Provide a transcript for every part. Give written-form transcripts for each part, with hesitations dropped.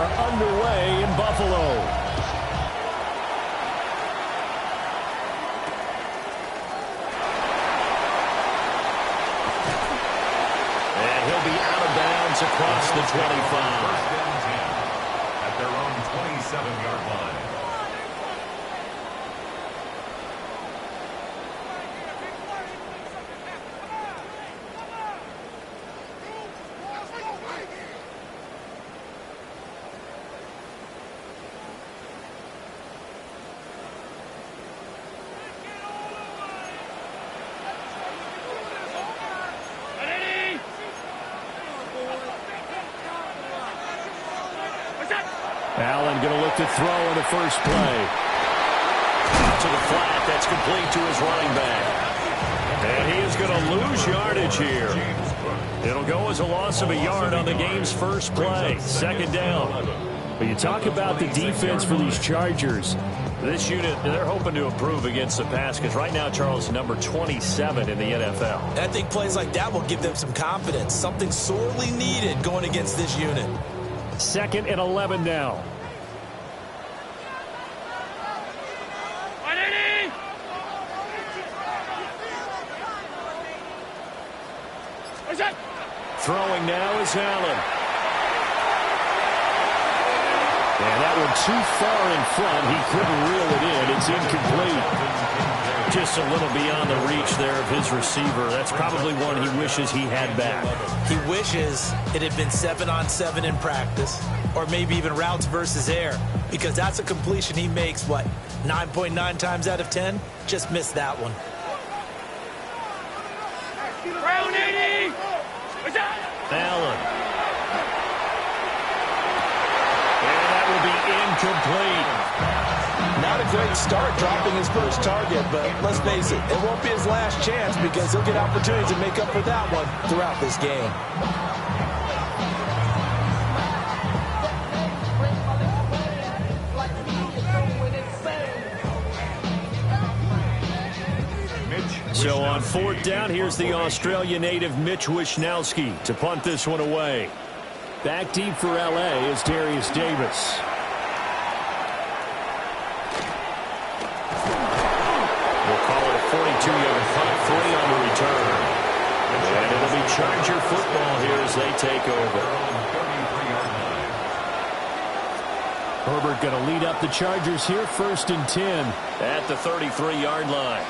are underway in Buffalo. And he'll be out of bounds across the 25. First and 10 at their own 27-yard line. Allen going to look to throw on the first play. To the flat, that's complete to his running back. And he is going to lose yardage here. It'll go as a loss of a yard on the game's first play. Second down. But you talk about the defense for these Chargers. This unit, they're hoping to improve against the pass because right now, Charles, number 27 in the NFL. I think plays like that will give them some confidence. Something sorely needed going against this unit. 2nd and 11 now. Throwing now is Allen. And that one too far in front. He couldn't reel it in. It's incomplete. Just a little beyond the reach there of his receiver. That's probably one he wishes he had back. He wishes it had been 7-on-7 in practice, or maybe even routes versus air, because that's a completion he makes, what, 9.9 times out of 10? Just missed that one. Allen. And that will be incomplete. Not a great start dropping his first target, but let's face it, it won't be his last chance because he'll get opportunities to make up for that one throughout this game. So on 4th down, here's the Australia native Mitch Wishnowsky to punt this one away. Back deep for L.A. is Darius Davis. We'll call it a 42-yard punt, 3 on the return. And it'll be Charger football here as they take over. Herbert going to lead up the Chargers here, 1st and 10 at the 33-yard line.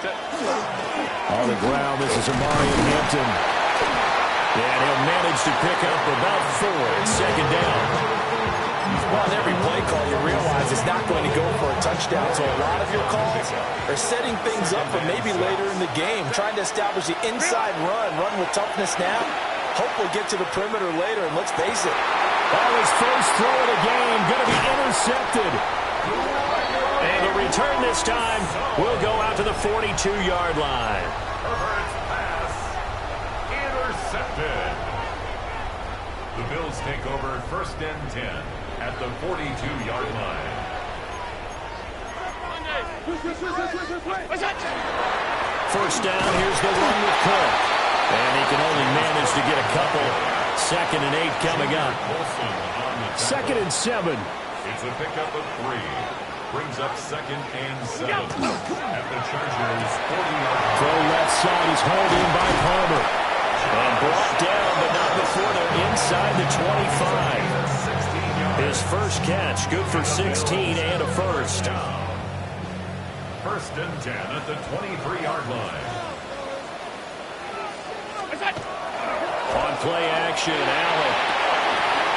On the ground, this is Amarian Hampton. And he'll manage to pick up about 4 at 2nd down. Well, on every play call, you realize it's not going to go for a touchdown. So a lot of your calls are setting things up for maybe later in the game, trying to establish the inside run with toughness now. Hope we'll get to the perimeter later, and let's face it. Well, his first throw of the game going to be intercepted. And the return this time will go out to the 42-yard line. Herbert's pass intercepted. The Bills take over 1st and 10 at the 42-yard line. First down, here's the run with Cook. And he can only manage to get a couple. 2nd and 8 coming up. 2nd and 7. It's a pickup of 3. Brings up 2nd and 7 at the Chargers' 40-yard line. Throw left side is hauled in by Palmer. And brought down, but not before they're inside the 25. His first catch, good for 16 and a first. 1st and 10 at the 23-yard line. On play action, Allen.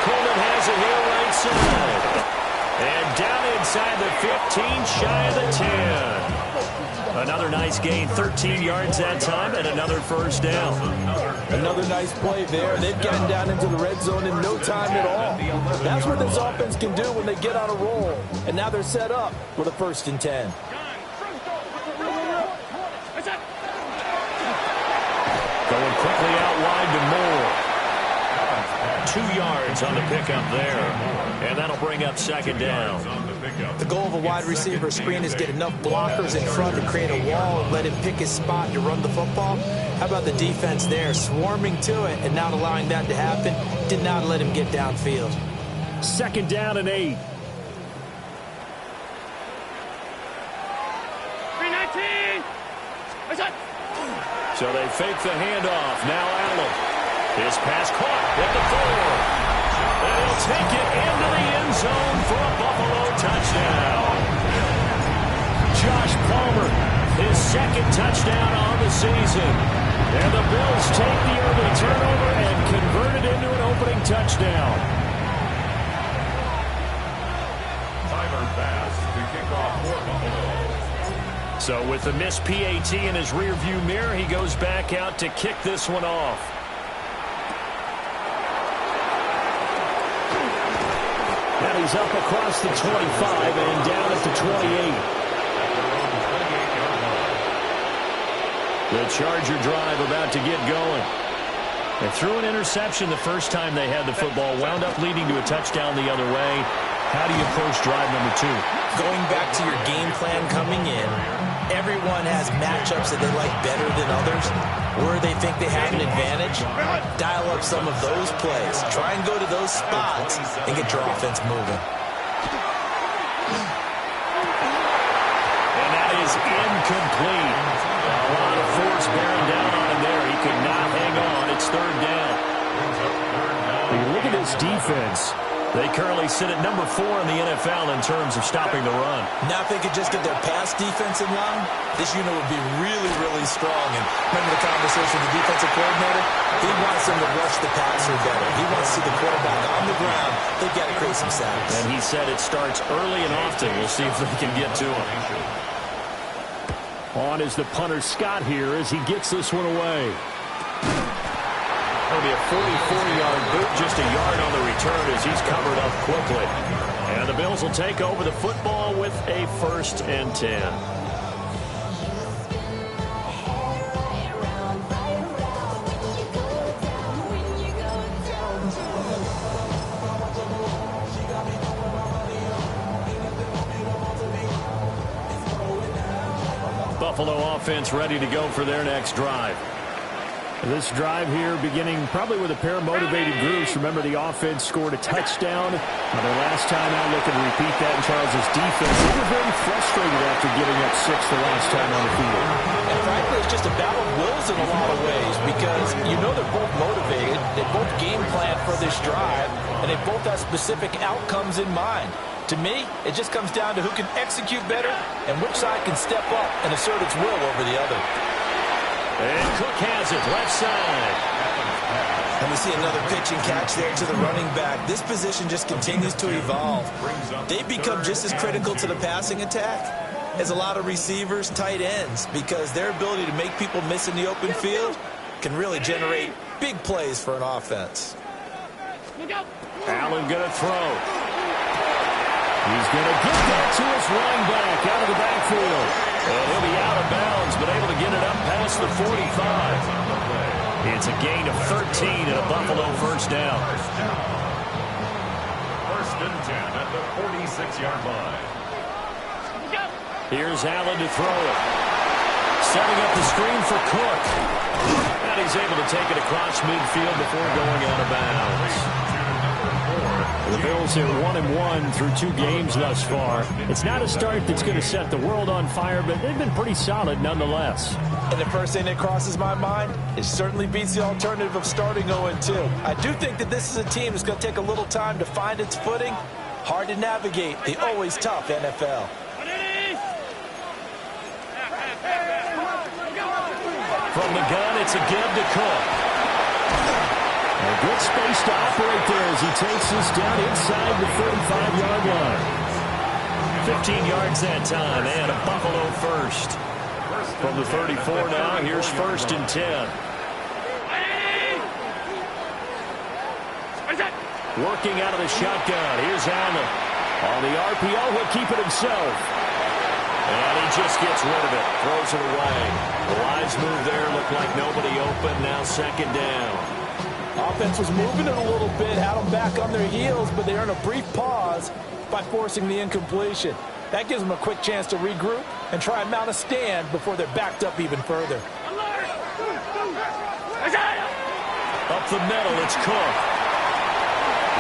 Coleman has it here right side. And down inside the 15, shy of the 10. Another nice gain, 13 yards that time, and another first down. Another nice play there. They've gotten down into the red zone in no time at all. That's what this offense can do when they get on a roll. And now they're set up with a 1st and 10. Going quickly out wide to Moore. 2 yards on the pickup there. And that'll bring up 2nd down. The goal of a wide receiver screen is get enough blockers in front to create a wall and let him pick his spot to run the football. How about the defense there, swarming to it and not allowing that to happen? Did not let him get downfield. 2nd down and 8. 319. So they fake the handoff. Now Allen. His pass caught at the 4. And he'll take it into the end zone for a Buffalo touchdown. Josh Palmer, his 2nd touchdown on the season. And the Bills take the early turnover and convert it into an opening touchdown. Tyler Bass to kick off for Buffalo. So with the missed PAT in his rearview mirror, he goes back out to kick this one off. And he's up across the 25 and down at the 28. The Charger drive about to get going. They threw an interception the first time they had the football, wound up leading to a touchdown the other way. How do you approach drive number 2? Going back to your game plan coming in, everyone has matchups that they like better than others, where they think they have an advantage. Dial up some of those plays. Try and go to those spots and get your offense moving. And that is incomplete. A lot of force bearing down on him there. He could not hang on. It's 3rd down. When you look at this defense, they currently sit at number 4 in the NFL in terms of stopping the run. Now if they could just get their pass defense in line, this unit would be really, really strong. And remember the conversation with the defensive coordinator? He wants them to rush the passer better. He wants to see the quarterback on the ground. They've got to create some sacks. And he said it starts early and often. We'll see if they can get to him. On is the punter Scott here as he gets this one away. That'll be a 44-yard boot, just a yard on the return as he's covered up quickly. And the Bills will take over the football with a 1st and 10. Buffalo offense ready to go for their next drive. This drive here beginning probably with a pair of motivated groups. Remember, the offense scored a touchdown on their last time out. Looking to repeat that in Charles' defense. They were very frustrated after giving up 6 the last time on the field. And frankly, it's just a battle of wills in a lot of ways because you know they're both motivated. They both game plan for this drive, and they both have specific outcomes in mind. To me, it just comes down to who can execute better and which side can step up and assert its will over the other. And Cook has it, left side. And we see another pitch and catch there to the running back. This position just continues to evolve. They've become just as critical to the passing attack as a lot of receivers, tight ends, because their ability to make people miss in the open field can really generate big plays for an offense. Allen going to throw. He's going to get that to his running back out of the backfield. And he'll be out of bounds, but able to get it up past the 45. It's a gain of 13 and a Buffalo 1st down. 1st and 10 at the 46-yard line. Here's Allen to throw it. Setting up the screen for Cook. And he's able to take it across midfield before going out of bounds. The Bills are 1-1 through 2 games thus far. It's not a start that's going to set the world on fire, but they've been pretty solid nonetheless. And the first thing that crosses my mind, it certainly beats the alternative of starting 0-2. I do think that this is a team that's going to take a little time to find its footing. Hard to navigate the always tough NFL. From the gun, it's a give to Cook. A good space to operate there as he takes this down inside the 35-yard line. 15 yards that time, and a Buffalo 1st. From the 34 now, here's 1st and 10. Working out of the shotgun, here's Allen. On the RPO, he'll keep it himself. And he just gets rid of it, throws it away. The lines move there, look like nobody open, now 2nd down. Offense was moving it a little bit, had them back on their heels, but they earned a brief pause by forcing the incompletion. That gives them a quick chance to regroup and try and mount a stand before they're backed up even further. Up the middle, it's Cook.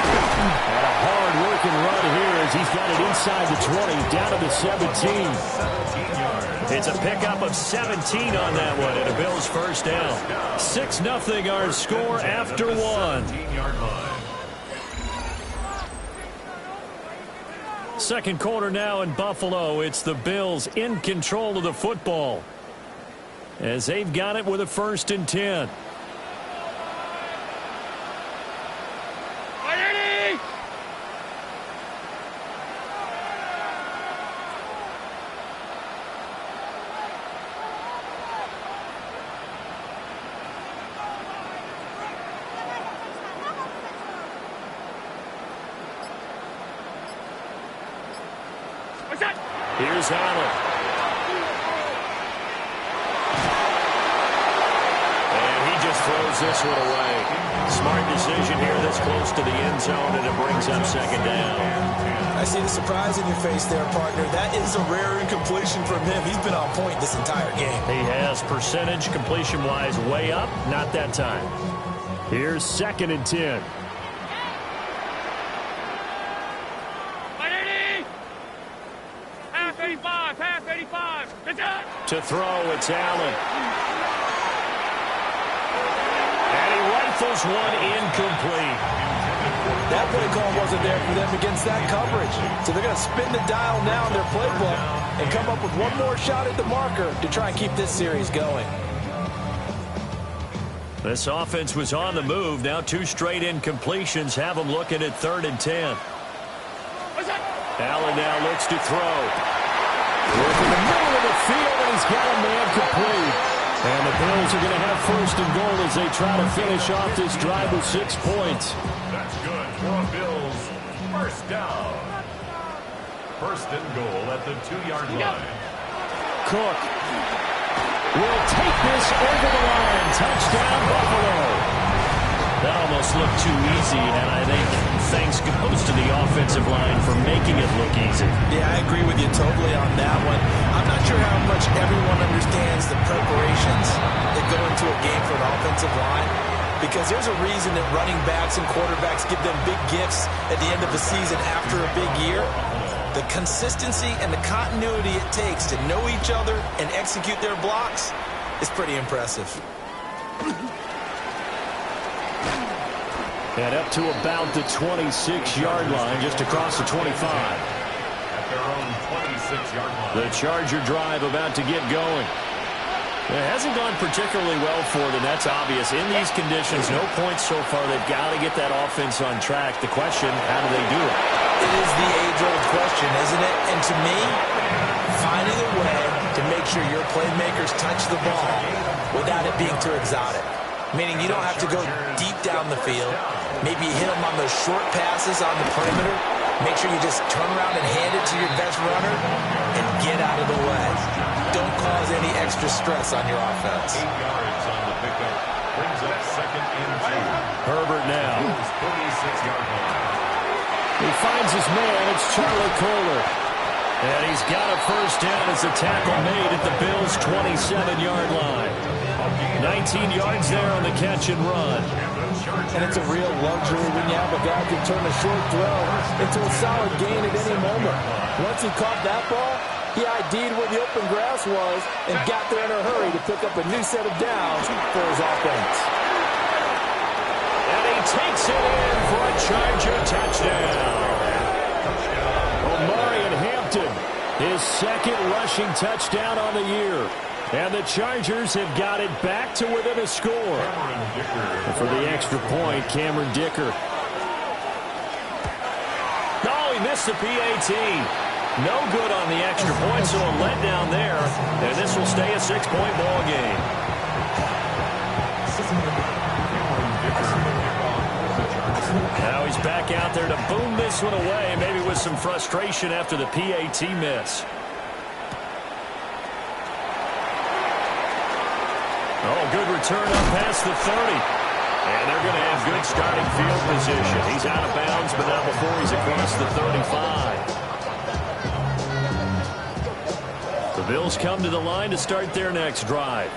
And a hard-working run here as he's got it inside the 20, down to the 17. It's a pickup of 17 on that one, and a Bills first down. 6-0 our score after one. Second quarter now in Buffalo. It's the Bills in control of the football as they've got it with a 1st and 10. Here's Allen. And he just throws this one away. Smart decision here this close to the end zone, and it brings up 2nd down. I see the surprise in your face there, partner. That is a rare incompletion from him. He's been on point this entire game. He has percentage completion-wise way up. Not that time. Here's 2nd and 10. To throw, it's Allen. And he rifles one incomplete. That play call wasn't there for them against that coverage. So they're going to spin the dial now in their playbook and come up with one more shot at the marker to try and keep this series going. This offense was on the move. Now 2 straight incompletions have them looking at 3rd and 10. Allen now looks to throw. Look in the middle of the field, and he's got a man complete. And the Bills are going to have 1st and goal as they try to finish off this drive with 6 points. That's good for Bills. 1st down. 1st and goal at the 2-yard line. Cook will take this over the line. Touchdown, Buffalo. That almost looked too easy, and I think thanks goes to the offensive line for making it look easy. Yeah, I agree with you totally on that one. I'm not sure how much everyone understands the preparations that go into a game for an offensive line, because there's a reason that running backs and quarterbacks give them big gifts at the end of the season after a big year. The consistency and the continuity it takes to know each other and execute their blocks is pretty impressive. And up to about the 26-yard line, just across the 25. At their own 26-yard line. The Charger drive about to get going. It hasn't gone particularly well for them. That's obvious. In these conditions, no points so far. They've got to get that offense on track. The question, how do they do it? It is the age-old question, isn't it? And to me, finding a way to make sure your playmakers touch the ball without it being too exotic. Meaning you don't have to go deep down the field. Maybe hit them on those short passes on the perimeter. Make sure you just turn around and hand it to your best runner and get out of the way. Don't cause any extra stress on your offense. 8 yards on the pickup. Brings up 2nd and 2. Herbert now. 36-yard line. He finds his man. It's Charlie Kohler. And he's got a 1st down as a tackle made at the Bills' 27-yard line. 19 yards there on the catch and run. And it's a real luxury when you have a guy who can turn a short throw into a solid gain at any moment. Once he caught that ball, he ID'd where the open grass was and got there in a hurry to pick up a new set of downs for his offense. And he takes it in for a Charger touchdown. Omarion Hampton, his 2nd rushing touchdown on the year. And the Chargers have got it back to within a score. And for the extra point, Cameron Dicker. Oh, he missed the PAT. No good on the extra point, so a letdown there. And this will stay a 6-point ball game. Now he's back out there to boom this one away, maybe with some frustration after the PAT miss. Oh, good return up past the 30. And they're going to have good starting field position. He's out of bounds, but not before he's across the 35. The Bills come to the line to start their next drive.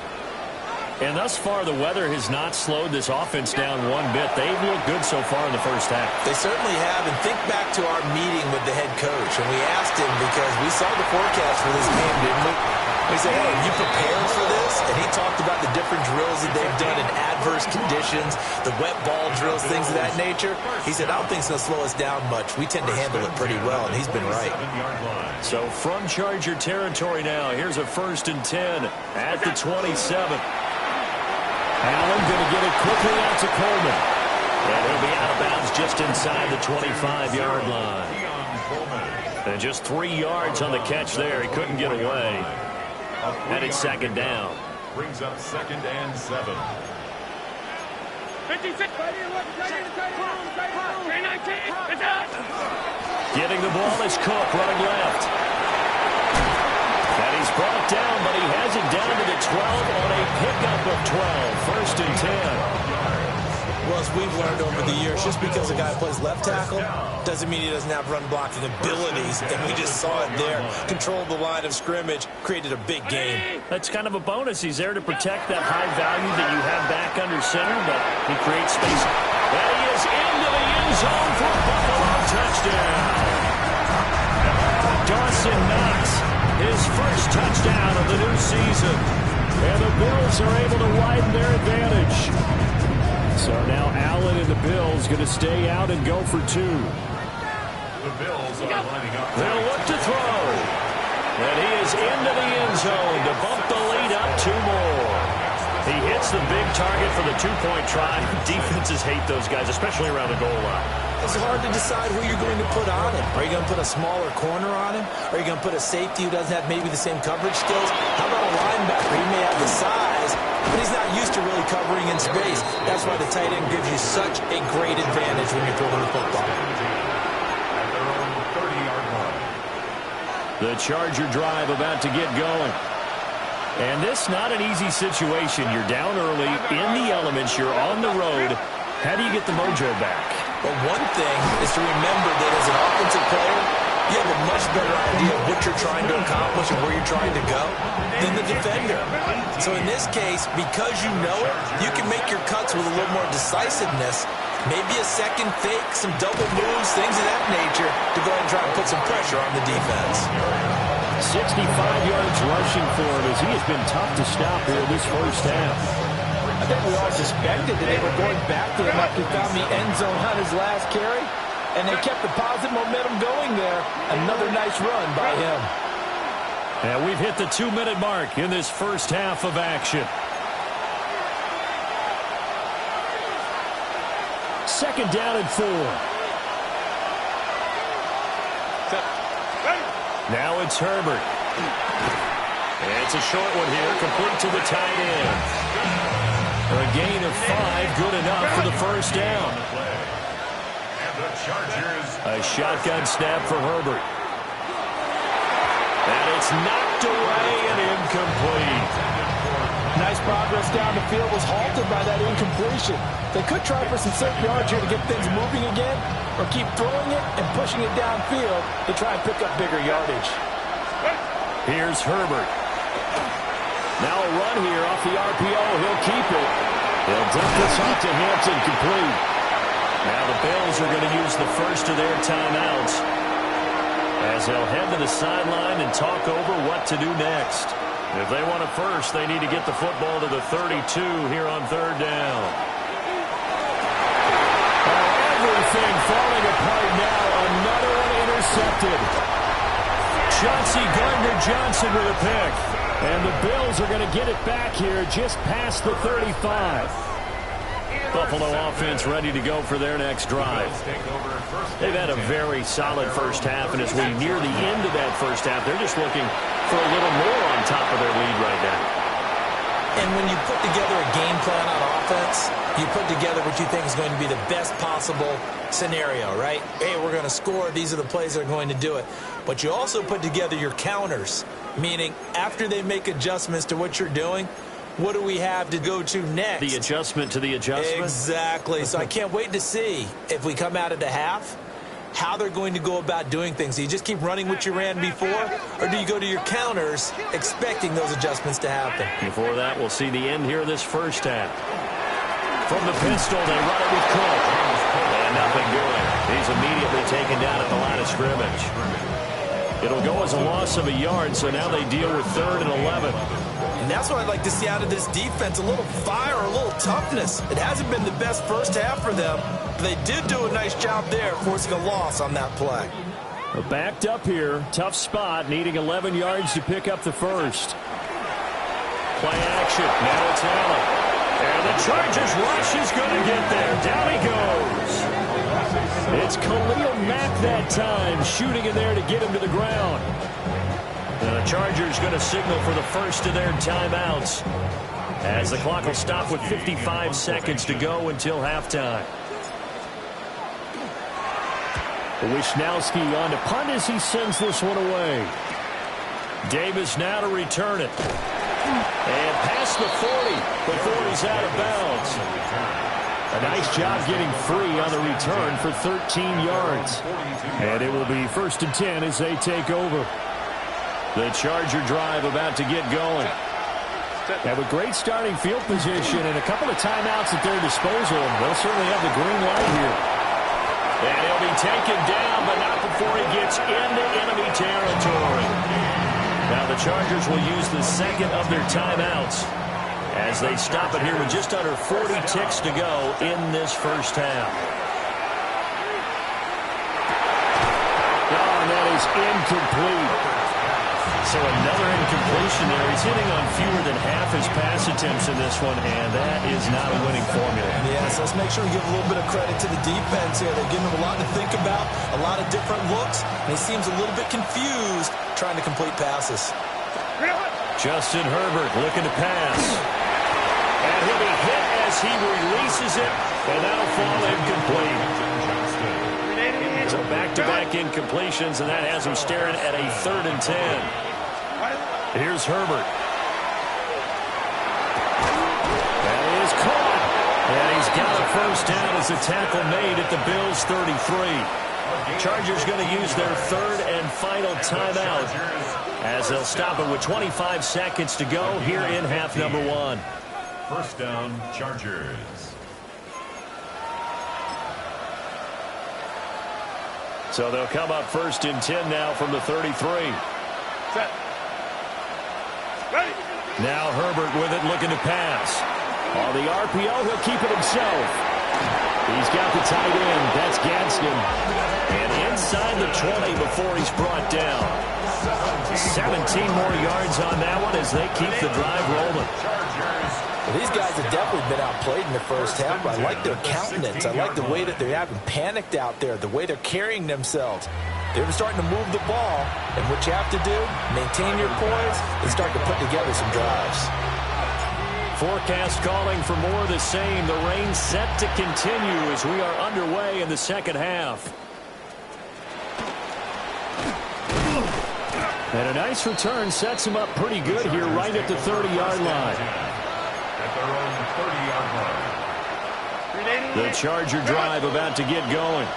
And thus far, the weather has not slowed this offense down one bit. They've looked good so far in the first half. They certainly have. And think back to our meeting with the head coach. And we asked him, because we saw the forecast for this game, didn't we? We said, hey, are you prepared for this? And he talked about the different drills that they've done in adverse conditions, the wet ball drills, things of that nature. He said, I don't think it's going to slow us down much. We tend to handle it pretty well, and he's been right. So from Charger territory now, here's a 1st and 10 at the 27. Allen going to get it quickly out to Coleman. And he'll be out of bounds just inside the 25-yard line. And just 3 yards on the catch there. He couldn't get away. And it's 2nd down. Brings up 2nd and 7. 56. Getting the ball is Cook running left. And he's brought down, but he has it down to the 12 on a pickup of 12. 1st and 10. Well, as we've learned over the years, just because a guy plays left tackle doesn't mean he doesn't have run-blocking abilities, and we just saw it there. Controlled the line of scrimmage, created a big game. That's kind of a bonus. He's there to protect that high value that you have back under center, but he creates space. And he is into the end zone for a Buffalo touchdown. Dawson Knox, his first touchdown of the new season. And the Bills are able to widen their advantage. So now Allen and the Bills going to stay out and go for 2. The Bills are lining up. They'll look to throw. And he is into the end zone to bump the lead up 2 more. He hits the big target for the 2-point try. Defenses hate those guys, especially around the goal line. It's hard to decide who you're going to put on him. Are you going to put a smaller corner on him? Are you going to put a safety who doesn't have maybe the same coverage skills? How about a linebacker? He may have the size, but he's not used to really covering in space. That's why the tight end gives you such a great advantage when you're throwing the football. At their own 30-yard line. The Charger drive about to get going. And this not an easy situation. You're down early, in the elements, you're on the road. How do you get the mojo back? But one thing is to remember that as an offensive player, you have a much better idea of what you're trying to accomplish and where you're trying to go than the defender. So in this case, because you know it, you can make your cuts with a little more decisiveness, maybe a second fake, some double moves, things of that nature, to go ahead and try and put some pressure on the defense. 65 yards rushing for him as he has been tough to stop here this first half. I think we all suspected that they were going back to him after he found the end zone on his last carry, and they kept the positive momentum going there. Another nice run by him. And we've hit the 2-minute mark in this first half of action. 2nd down and 4. Now it's Herbert. And it's a short one here, complete to the tight end. A gain of 5, good enough for the first down. And the Chargers. A shotgun snap for Herbert. And it's knocked away and incomplete. Nice progress down the field, was halted by that incompletion. They could try for some certain yards here to get things moving again, or keep throwing it and pushing it downfield to try and pick up bigger yardage. Here's Herbert. Now a run here off the RPO. He'll keep it. He'll dump this off to Hampton, complete. Now the Bills are going to use the first of their timeouts as they'll head to the sideline and talk over what to do next. If they want it first, they need to get the football to the 32 here on 3rd down. Everything falling apart now. Another one intercepted. Chauncey Gardner-Johnson with a pick. And the Bills are going to get it back here just past the 35. Buffalo offense ready to go for their next drive. They've had a very solid first half, and as we near the end of that first half, they're just looking for a little more on top of their lead right now. And when you put together a game plan on offense, you put together what you think is going to be the best possible scenario, right? Hey, we're going to score. These are the plays that are going to do it. But you also put together your counters, meaning after they make adjustments to what you're doing, what do we have to go to next? The adjustment to the adjustment? Exactly. So I can't wait to see if we come out of the half how they're going to go about doing things. Do you just keep running what you ran before, or do you go to your counters expecting those adjustments to happen? Before that, we'll see the end here of this first half. From the pistol, they run it with Cook. And nothing doing. He's immediately taken down at the line of scrimmage. It'll go as a loss of a yard, so now they deal with 3rd and 11. And that's what I'd like to see out of this defense, a little fire, a little toughness. It hasn't been the best first half for them, but they did do a nice job there forcing a loss on that play. Backed up here, tough spot, needing 11 yards to pick up the first. Play action, now it's Allen. And the Chargers rush is going to get there. Down he goes. It's Khalil Mack that time, shooting in there to get him to the ground. And the Chargers going to signal for the first of their timeouts, as the clock will stop with 55 seconds to go until halftime. Wishnowski on to punt as he sends this one away. Davis now to return it. And past the 40 before he's out of bounds. A nice job getting free on the return for 13 yards. And it will be 1st and 10 as they take over. The Charger drive about to get going. Have a great starting field position and a couple of timeouts at their disposal. They'll certainly have the green light here. And he'll be taken down, but not before he gets into enemy territory. Now the Chargers will use the second of their timeouts as they stop it here with just under 40 ticks to go in this first half. Oh, and that is incomplete. So another incompletion there. He's hitting on fewer than half his pass attempts in this one, and that is not a winning formula. Yes, let's make sure we give a little bit of credit to the defense here. They're giving him a lot to think about, a lot of different looks, and he seems a little bit confused trying to complete passes. Justin Herbert looking to pass. And he'll be hit as he releases it, and that'll fall incomplete. So back-to-back incompletions, and that has him staring at a 3rd and 10. Here's Herbert. That is caught. And he's got a first down as a tackle made at the Bills' 33. Chargers going to use their 3rd and final timeout as they'll stop it with 25 seconds to go here in half number 1. First down, Chargers. So they'll come up 1st and 10 now from the 33. Set. Ready. Now Herbert with it, looking to pass. On the RPO, he'll keep it himself. He's got the tight end. That's Gadsden. And inside the 20 before he's brought down. 17 more yards on that one as they keep the drive rolling. Well, these guys have definitely been outplayed in the first half, but I like their countenance. I like the way that they haven't panicked out there, the way they're carrying themselves. They're starting to move the ball, and what you have to do, maintain your poise and start to put together some drives. Forecast calling for more of the same. The rain set to continue as we are underway in the second half. And a nice return sets him up pretty good here right at the 30-yard line. At their own 30-yard line. The Charger drive about to get going.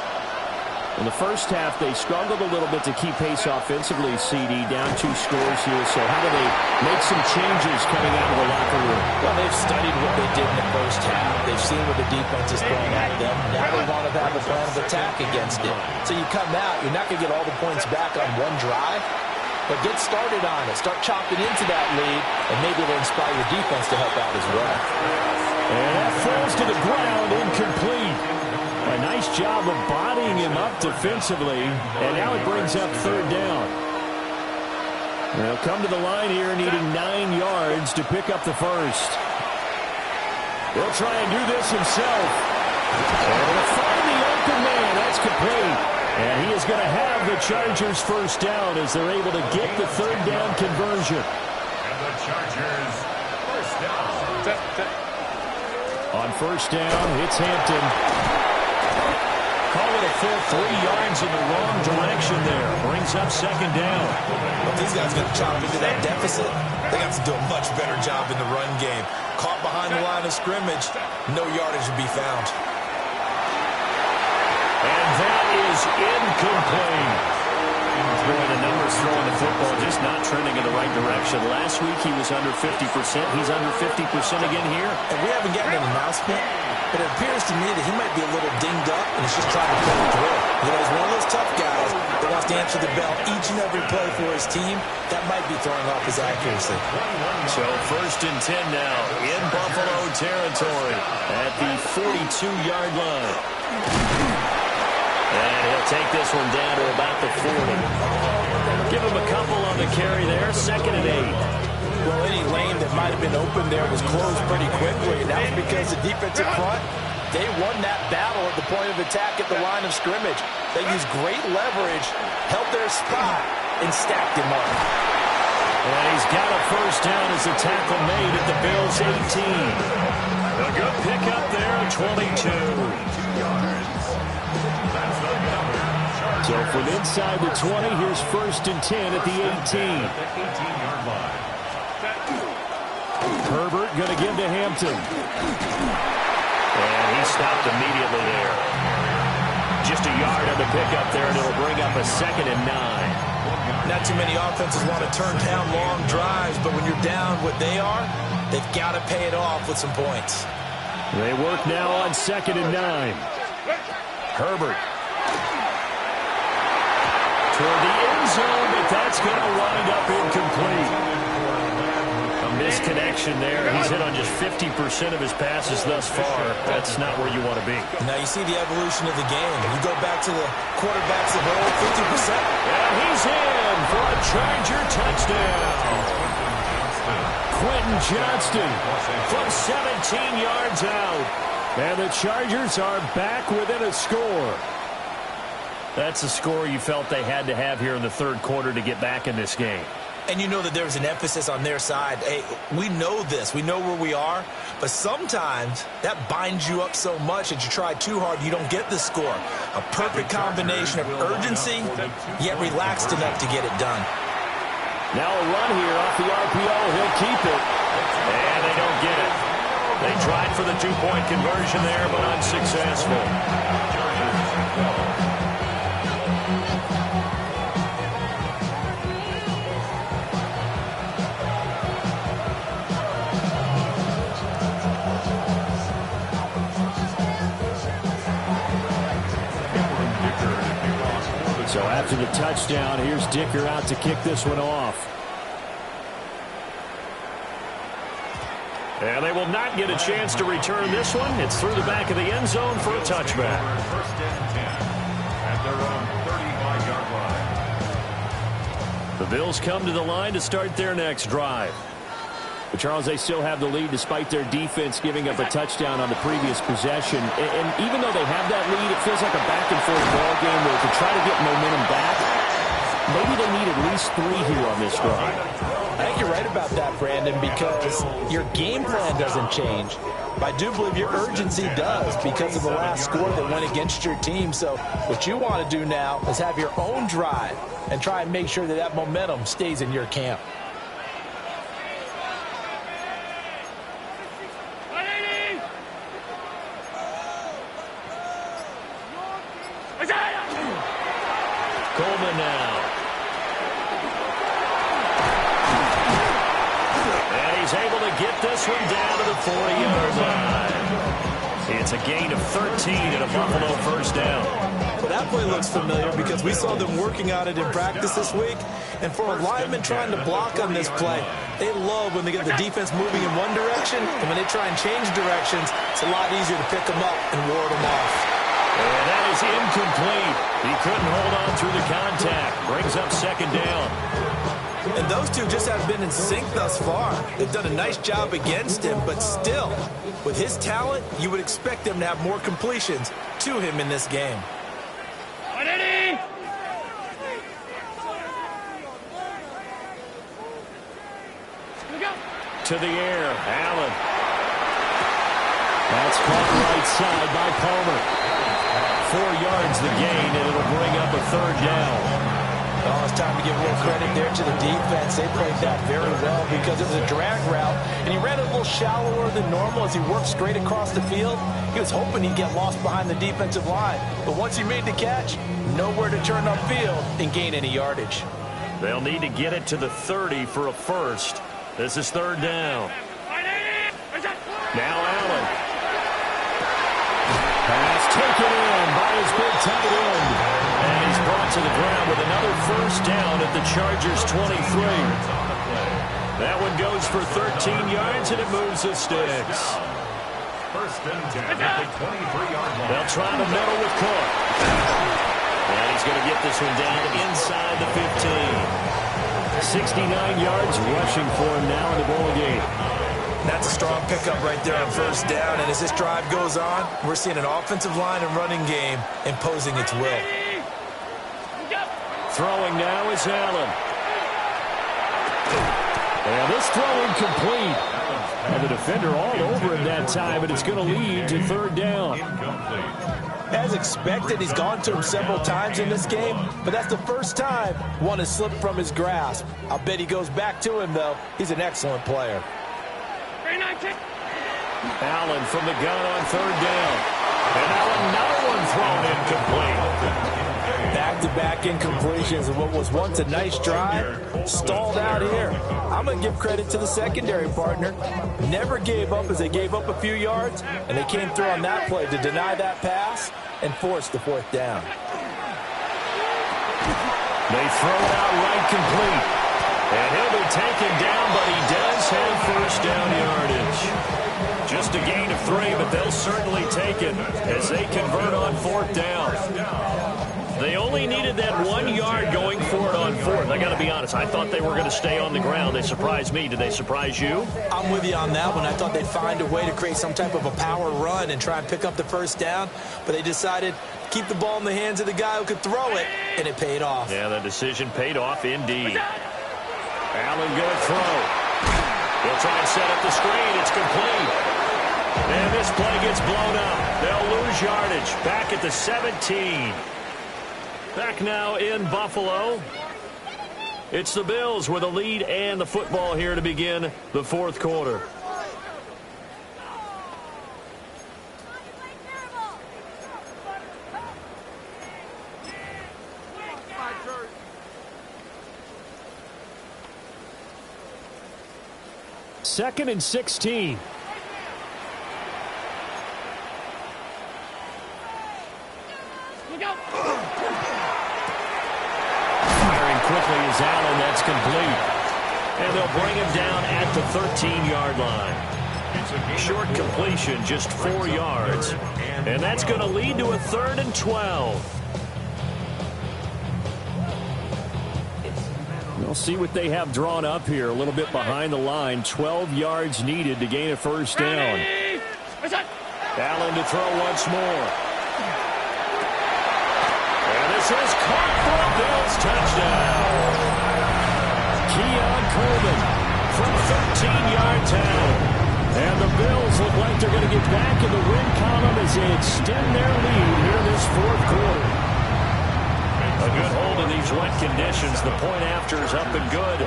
In the first half, they struggled a little bit to keep pace offensively, CD, down 2 scores here. So how do they make some changes coming out of the locker room? Well, they've studied what they did in the first half. They've seen what the defense is throwing at them. Now they want to have a plan of attack against it. So you come out, you're not going to get all the points back on one drive, but get started on it. Start chopping into that lead, and maybe it'll inspire your defense to help out as well. And that falls to the ground, incomplete. A nice job of bodying him up defensively, and now it brings up 3rd down. They'll come to the line here needing 9 yards to pick up the first. He'll try and do this himself. And he'll find the open man. That's complete. And he is going to have the Chargers first down as they're able to get the 3rd down conversion. And the Chargers first down. On first down, it's Hampton. Call it a full 3 yards in the wrong direction there. Brings up 2nd down. But these guys got to chop into that deficit. They got to do a much better job in the run game. Caught behind the line of scrimmage, no yardage to be found. And that is is incomplete. Boy, the numbers throwing the football just not trending in the right direction. Last week he was under 50%. He's under 50% again here. And we haven't gotten an announcement, but it appears to me that he might be a little dinged up and he's just trying to play through. You know, he's one of those tough guys that wants to answer the bell each and every play for his team. That might be throwing off his accuracy. So 1st and 10 now in Buffalo territory at the 42-yard line. And he'll take this one down to about the 40. Give him a couple on the carry there. 2nd and 8. Well, any lane that might have been open there was closed pretty quickly, and that was because the defensive front, they won that battle at the point of attack at the line of scrimmage. They used great leverage, held their spot, and stacked him up. And he's got a 1st down as the tackle made at the Bills' 18. A good pickup there at 22. So from inside the 20, here's 1st and 10 at the 18. Herbert going to give to Hampton. And he stopped immediately there. Just a yard on the pickup there, and it'll bring up a 2nd and 9. Not too many offenses want to turn down long drives, but when you're down what they are, they've got to pay it off with some points. They work now on 2nd and 9. Herbert. Toward the end zone, but that's going to wind up incomplete. A misconnection there. He's hit on just 50% of his passes thus far. That's not where you want to be. Now you see the evolution of the game. You go back to the quarterbacks of old, 50%. And he's in for a Charger touchdown. Quentin Johnston From 17 yards out. And the Chargers are back within a score. That's a score you felt they had to have here in the 3rd quarter to get back in this game. And you know that there was an emphasis on their side. Hey, we know this. We know where we are. But sometimes that binds you up so much that you try too hard, you don't get the score. A perfect combination of urgency, yet relaxed enough to get it done. Now a run here off the RPO. He'll keep it. And they don't get it. They tried for the 2-point conversion there, but unsuccessful. So after the touchdown, here's Dicker out to kick this one off. And they will not get a chance to return this one. It's through the back of the end zone for a touchback. 1st and 10 at their own 35-yard line. The Bills come to the line to start their next drive. But Charles, they still have the lead despite their defense giving up a touchdown on the previous possession. And even though they have that lead, it feels like a back-and-forth ball game where to try to get momentum back, maybe they need at least 3 here on this drive. I think you're right about that, Brandon, because your game plan doesn't change. But I do believe your urgency does because of the last score that went against your team. So what you want to do now is have your own drive and try and make sure that that momentum stays in your camp. Coleman now. And he's able to get this one down to the 40-yard line. It's a gain of 13 and a Buffalo 1st down. Well, that play looks familiar because we saw them working on it in practice this week. And for a lineman trying to block on this play, they love when they get the defense moving in one direction. And when they try and change directions, it's a lot easier to pick them up and ward them off. And that is incomplete. He couldn't hold on through the contact. Brings up 2nd down. And those two just have been in sync thus far. They've done a nice job against him, but still, with his talent, you would expect them to have more completions to him in this game. To the air, Allen. That's caught right side by Palmer. 4 yards the gain, and it'll bring up a 3rd down. Oh, it's time to give a little credit there to the defense. They played that very well because it was a drag route, and he ran it a little shallower than normal as he worked straight across the field. He was hoping he'd get lost behind the defensive line, but once he made the catch, nowhere to turn upfield and gain any yardage. They'll need to get it to the 30 for a first. This is third down. Now Allen. Pass taken in by his big tight end. And he's brought to the ground with another first down at the Chargers' 23. That one goes for 13 yards, and it moves the sticks. First and 10 at the 23-yard line. They'll try the middle with Cook. And he's going to get this one down inside the 15. 69 yards rushing for him now in the ball game. That's a strong pickup right there on first down, and as this drive goes on, we're seeing an offensive line and running game imposing its will. Throwing now is Allen. And this throw incomplete. And the defender all over him that time, but it's going to lead to third down. As expected, he's gone to him several times in this game, but that's the first time one has slipped from his grasp. I'll bet he goes back to him, though. He's an excellent player. Allen from the gun on third down. And now another one thrown incomplete. Back-to-back incompletions of what was once a nice drive, stalled out here. I'm going to give credit to the secondary partner. Never gave up as they gave up a few yards, and they came through on that play to deny that pass and force the fourth down. They throw it out right complete. And he'll be taken down, but he does have first down yardage. Just a gain of 3, but they'll certainly take it as they convert on fourth down. They only needed that 1 yard going for it on fourth. I got to be honest, I thought they were going to stay on the ground. They surprised me. Did they surprise you? I'm with you on that one. I thought they'd find a way to create some type of a power run and try and pick up the first down, but they decided to keep the ball in the hands of the guy who could throw it, and it paid off. Yeah, the decision paid off indeed. Allen going to throw. He'll try and set up the screen. It's complete. And this play gets blown up. They'll lose yardage. Back at the 17. Back now in Buffalo. It's the Bills with a lead and the football here to begin the fourth quarter. Second and 16. Firing quickly is Allen. That's complete. And they'll bring him down at the 13-yard line. Short completion, just 4 yards. And that's going to lead to a 3rd and 12. We'll see what they have drawn up here. A little bit behind the line. 12 yards needed to gain a first down. Allen to throw once more. And this is caught for a Bills touchdown. Keon Coleman from 13-yard town. And the Bills look like they're going to get back in the win column as they extend their lead here this fourth quarter. A good hold in these wet conditions. The point after is up and good.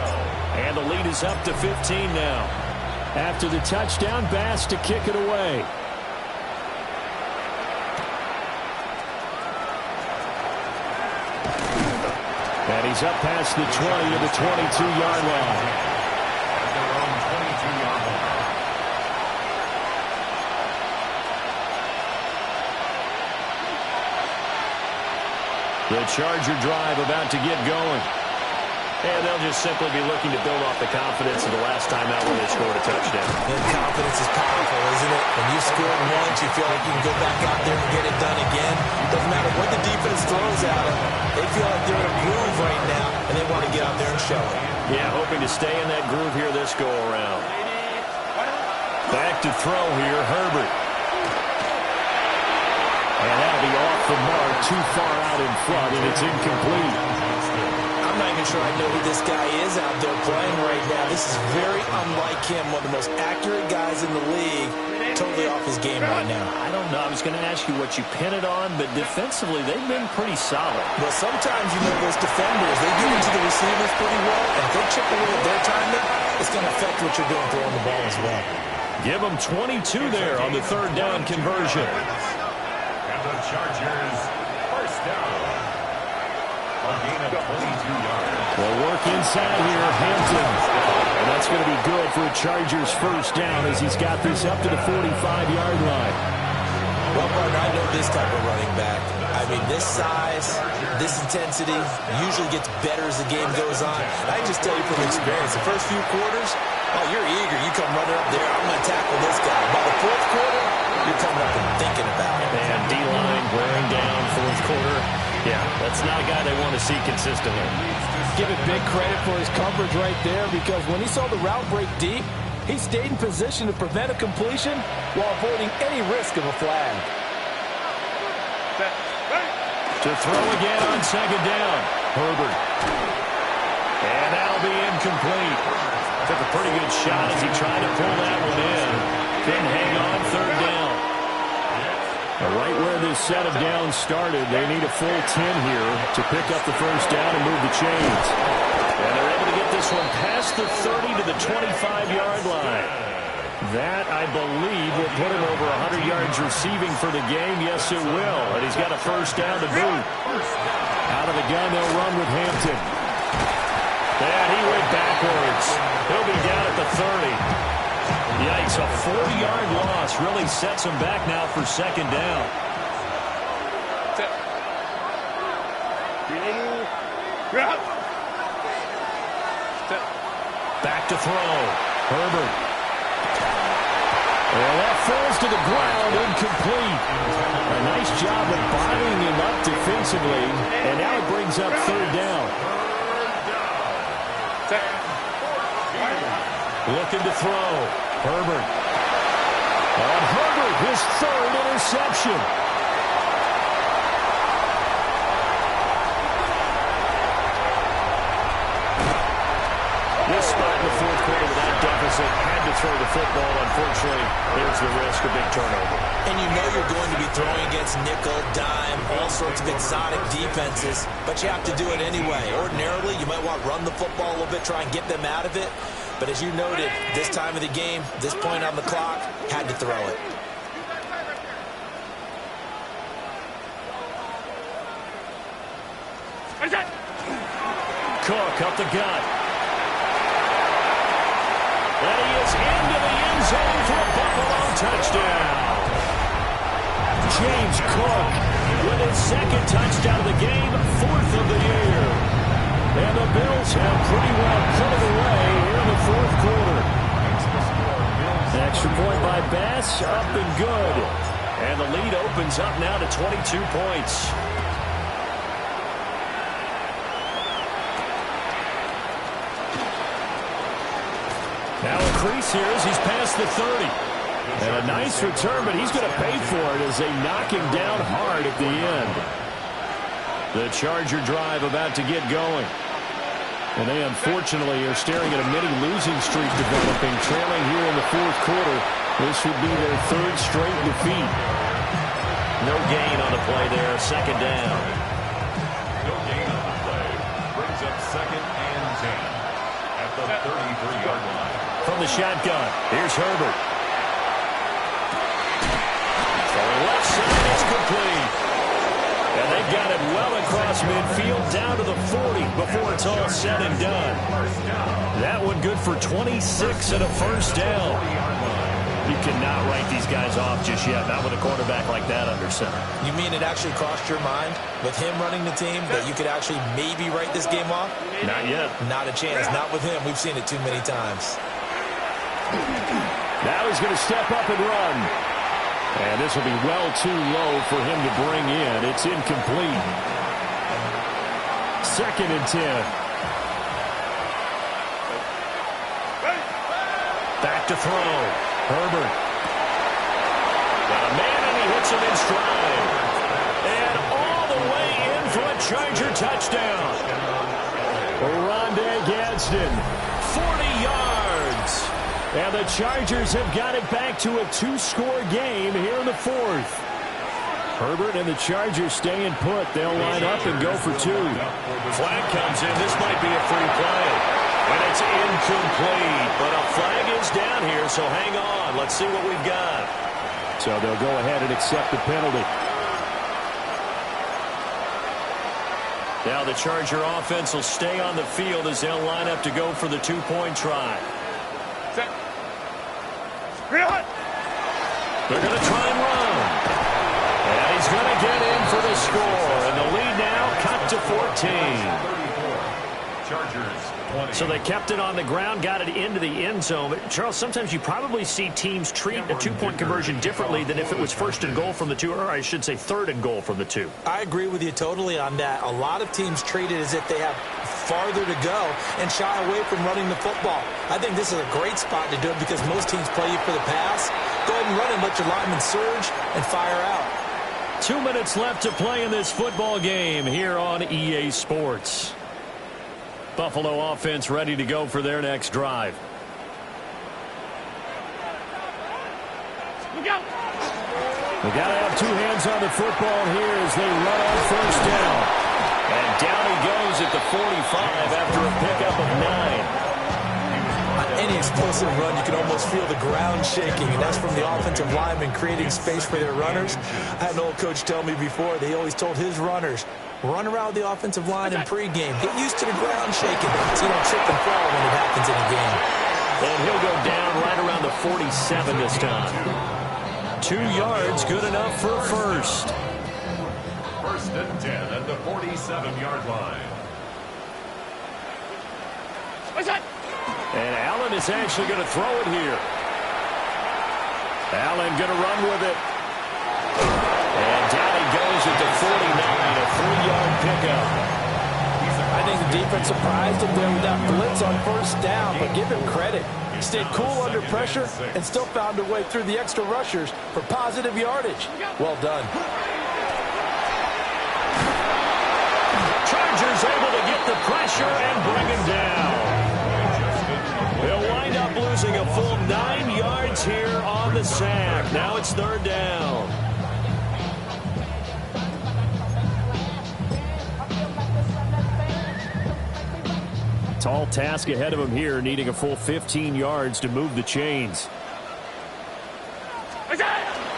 And the lead is up to 15 now. After the touchdown, Bass to kick it away. And he's up past the 20 to the 22-yard line. At their own 22-yard line. The Charger drive about to get going. And they'll just simply be looking to build off the confidence of the last time out when they scored a touchdown. And confidence is powerful, isn't it? When you score once, you feel like you can go back out there and get it done again. Doesn't matter what the defense throws at them. They feel like they're in a groove right now, and they want to get out there and show it. Yeah, hoping to stay in that groove here this go-around. Back to throw here, Herbert. And that'll be off the mark, too far out in front, and it's incomplete. I'm not making sure I know who this guy is out there playing right now. This is very unlike him, one of the most accurate guys in the league. Totally off his game right now. I don't know. I was going to ask you what you pin it on, but defensively, they've been pretty solid. Well, sometimes, you know, those defenders, they get into the receivers pretty well, and if they chip away at their timing, it's going to affect what you're doing throwing the ball as well. Give them 22 there on the third down conversion. And the Chargers, first down. A gain of 22 yards. Well, work inside here, Hampton. And that's going to be good for a Chargers first down as he's got this up to the 45-yard line. Well, partner, I know this type of running back. I mean, this size, this intensity usually gets better as the game goes on. I just tell you from experience, the first few quarters, oh, you're eager. You come running up there, I'm going to tackle this guy. By the fourth quarter, you're coming up and thinking about it. And D-line wearing down fourth quarter. Yeah, that's not a guy they want to see consistently. Give it big credit for his coverage right there, because when he saw the route break deep, he stayed in position to prevent a completion while avoiding any risk of a flag. To throw again on second down. Herbert. And that'll be incomplete. Took a pretty good shot as he tried to pull that one in. Couldn't hang on third down. Right where this set of downs started, they need a full 10 here to pick up the first down and move the chains. And they're able to get this one past the 30 to the 25-yard line. That, I believe, will put him over 100 yards receiving for the game. Yes, it will. And he's got a first down to boot. Out of the gun, they'll run with Hampton. And he went backwards. He'll be down at the 30. Yikes, a 40-yard loss really sets him back now for second down. Back to throw. Herbert. Well, that falls to the ground, incomplete. A nice job of bodying him up defensively, and now it brings up third down. Looking to throw. Herbert. And Herbert, his third interception. This spot in the fourth quarter with that deficit, had to throw the football. Unfortunately, there's the risk of big turnover. And you know you're going to be throwing against nickel, dime, all sorts of exotic defenses, but you have to do it anyway. Ordinarily, you might want to run the football a little bit, try and get them out of it. But as you noted, this time of the game, this point on the clock, had to throw it. Cook up the gut. And he is into the end zone for a Buffalo touchdown. James Cook with his second touchdown of the game, fourth of the year. And the Bills have pretty well put it away here in the fourth quarter. An extra point by Bass, up and good. And the lead opens up now to 22 points. Now a crease here as he's past the 30. And a nice return, but he's going to pay for it as they knock him down hard at the end. The Charger drive about to get going. And they unfortunately are staring at a mini losing streak developing, trailing here in the fourth quarter. This would be their third straight defeat. No gain on the play there, second down. No gain on the play. Brings up second and 10 at the 33-yard line. From the shotgun, here's Herbert. Throwing left side, it's complete. And they got it well across midfield, down to the 40 before it's all said and done. That one good for 26 and a first down. You cannot write these guys off just yet, not with a quarterback like that under center. You mean it actually crossed your mind, with him running the team, that you could actually maybe write this game off? Not yet. Not a chance. Not with him. We've seen it too many times. Now he's going to step up and run. And this will be well too low for him to bring in. It's incomplete. Second and 10. Back to throw. Herbert. Got a man and he hits him in stride. And all the way in for a Charger touchdown. Rondé Gadsden, 40 yards. And the Chargers have got it back to a 2-score game here in the fourth. Herbert and the Chargers staying put. They'll line up and go for 2. Flag comes in. This might be a free play. And it's incomplete. But a flag is down here, so hang on. Let's see what we've got. So they'll go ahead and accept the penalty. Now the Charger offense will stay on the field as they'll line up to go for the 2-point try. Set. They're going to try and run. And he's going to get in for the score. And the lead now cut to 14. Chargers 20. So they kept it on the ground, got it into the end zone. But, Charles, sometimes you probably see teams treat a 2-point conversion differently than if it was first and goal from the 2, or I should say third and goal from the 2. I agree with you totally on that. A lot of teams treat it as if they have farther to go and shy away from running the football. I think this is a great spot to do it because most teams play you for the pass. Go ahead and run and let your linemen surge and fire out. 2 minutes left to play in this football game here on EA Sports. Buffalo offense ready to go for their next drive. Look out. They got to have 2 hands on the football here as they run on first down. And down he goes at the 45 after a pickup of 9. On any explosive run, you can almost feel the ground shaking, and that's from the offensive linemen creating space for their runners. I had an old coach tell me before, they always told his runners, run around the offensive line in pregame. Get used to the ground shaking so you don't trip and fall when it happens in a game. And he'll go down right around the 47 this time. 2 yards, good enough for a first. First and 10 at the 47-yard line. What's that? And Allen is actually going to throw it here. Allen going to run with it. And down he goes at the 49, a 3-yard pickup. I think the defense surprised him there with that blitz on first down, but give him credit. He stayed cool under pressure and still found a way through the extra rushers for positive yardage. Well done. Chargers able to get the pressure and bring him down. They'll wind up losing a full 9 yards here on the sack. Now it's third down. Tall task ahead of him here, needing a full 15 yards to move the chains.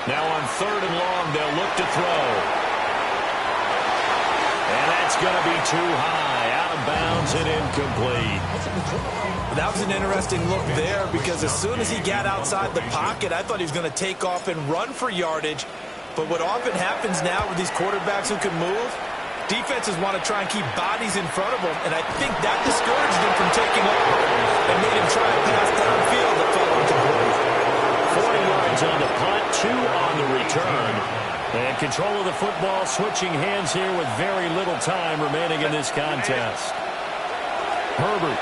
Now on third and long, they'll look to throw. And that's going to be too high, out of bounds and incomplete. That was an interesting look there because as soon as he got outside the pocket, I thought he was going to take off and run for yardage. But what often happens now with these quarterbacks who can move, defenses want to try and keep bodies in front of them, and I think that discouraged him from taking off and made him try to pass downfield that fell incomplete. 40 yards on the punt, 2 on the return. And control of the football switching hands here with very little time remaining in this contest. Herbert.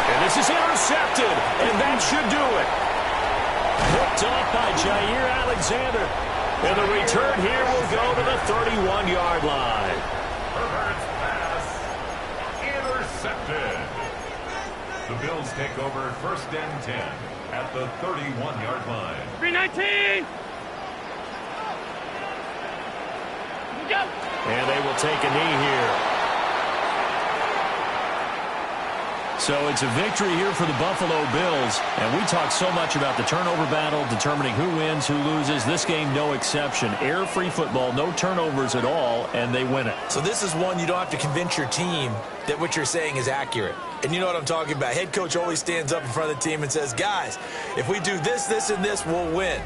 And this is intercepted, and that should do it. Hooked off by Jair Alexander. And the return here will go to the 31-yard line. Herbert's pass intercepted. The Bills take over first and 10 at the 31-yard line. 319. Go. And they will take a knee here. So it's a victory here for the Buffalo Bills. And we talk so much about the turnover battle, determining who wins, who loses. This game, no exception. Error-free football, no turnovers at all, and they win it. So this is one you don't have to convince your team that what you're saying is accurate. And you know what I'm talking about. Head coach always stands up in front of the team and says, guys, if we do this, this, and this, we'll win.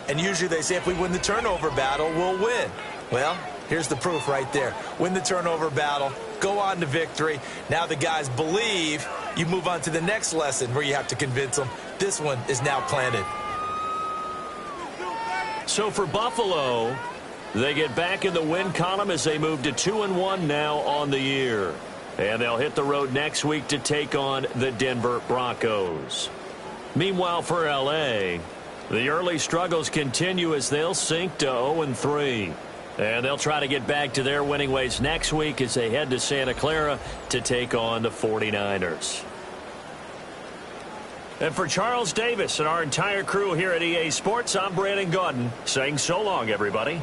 And usually they say if we win the turnover battle, we'll win. Well, here's the proof right there. Win the turnover battle, go on to victory. Now the guys believe. You move on to the next lesson where you have to convince them. This one is now planted. So for Buffalo, they get back in the win column as they move to 2-1 now on the year. And they'll hit the road next week to take on the Denver Broncos. Meanwhile, for L.A., the early struggles continue as they'll sink to 0-3. And they'll try to get back to their winning ways next week as they head to Santa Clara to take on the 49ers. And for Charles Davis and our entire crew here at EA Sports, I'm Brandon Gaudin saying so long, everybody.